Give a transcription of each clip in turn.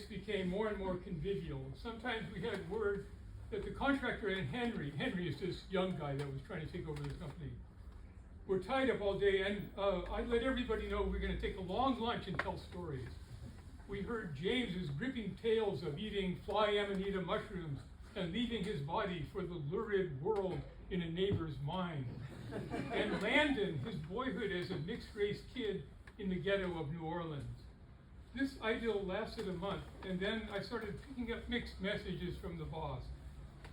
became more and more convivial. Sometimes we had word that the contractor and Henry is this young guy that was trying to take over the company, were tied up all day, and I let everybody know we were going to take a long lunch and tell stories. We heard James's gripping tales of eating fly amanita mushrooms and leaving his body for the lurid world in a neighbor's mind. And Landon, his boyhood as a mixed-race kid in the ghetto of New Orleans. This idyll lasted a month, and then I started picking up mixed messages from the boss.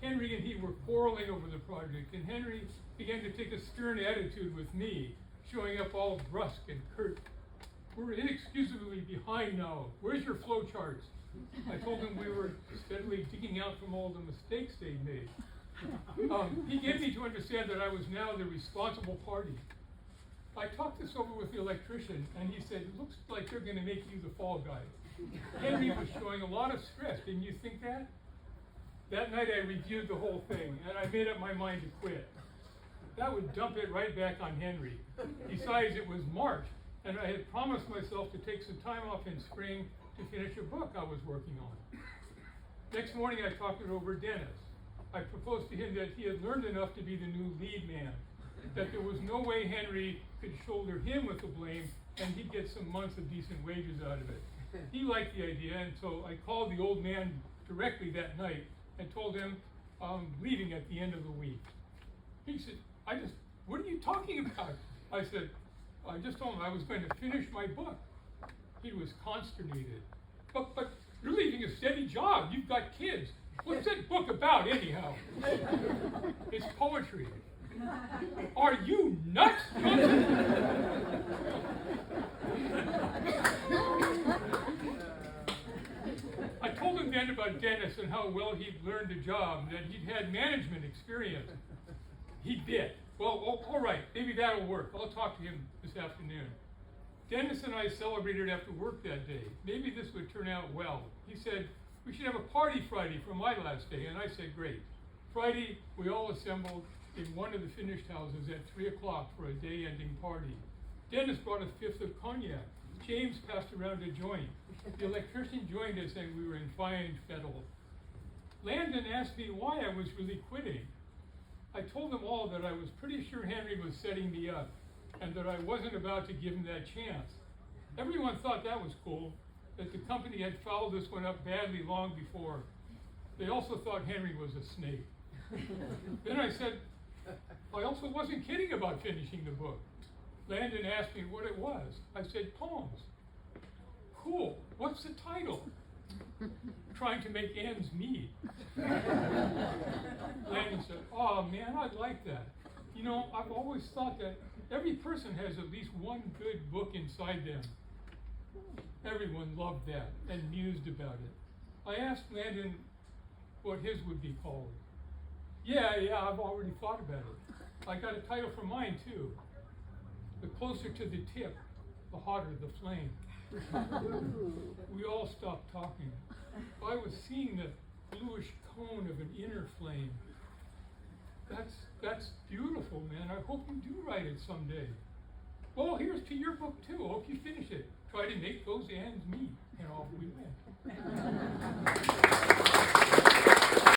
Henry and he were quarreling over the project, and Henry began to take a stern attitude with me, showing up all brusque and curt. We're inexcusably behind now. Where's your flow charts? I told him we were steadily digging out from all the mistakes they'd made. He gave me to understand that I was now the responsible party. I talked this over with the electrician, and he said, it looks like they're going to make you the fall guy. Henry was showing a lot of stress. Didn't you think that? That night I reviewed the whole thing, and I made up my mind to quit. That would dump it right back on Henry. Besides, it was March, and I had promised myself to take some time off in spring to finish a book I was working on. Next morning I talked it over with Dennis. I proposed to him that he had learned enough to be the new lead man, that there was no way Henry could shoulder him with the blame, and he'd get some months of decent wages out of it. He liked the idea, and so I called the old man directly that night and told him I'm leaving at the end of the week. He said, what are you talking about? I said, I just told him I was going to finish my book. He was consternated. But you're leaving a steady job. You've got kids. What's that book about anyhow? It's poetry. Are you nuts, Johnson? I told him then about Dennis and how well he'd learned the job, and that he'd had management experience. He did. Well, all right, maybe that'll work. I'll talk to him this afternoon. Dennis and I celebrated after work that day. Maybe this would turn out well. He said, we should have a party Friday for my last day, and I said, great. Friday, we all assembled in one of the finished houses at 3 o'clock for a day-ending party. Dennis brought a fifth of cognac. James passed around a joint. The electrician joined us, and we were in fine fettle. Landon asked me why I was really quitting. I told them all that I was pretty sure Henry was setting me up, and that I wasn't about to give him that chance. Everyone thought that was cool, that the company had fouled this one up badly long before. They also thought Henry was a snake. Then I said, I also wasn't kidding about finishing the book. Landon asked me what it was. I said, poems. Cool, what's the title? Trying to make ends meet. Landon said, oh man, I like that. You know, I've always thought that every person has at least one good book inside them. Everyone loved that and mused about it. I asked Landon what his would be called. Yeah, I've already thought about it. I got a title for mine too. The closer to the tip, the hotter the flame. We all stopped talking. I was seeing the bluish cone of an inner flame. That's beautiful, man. I hope you do write it someday. Well, here's to your book too. Hope you finish it. Try to make those ends meet. And off we went.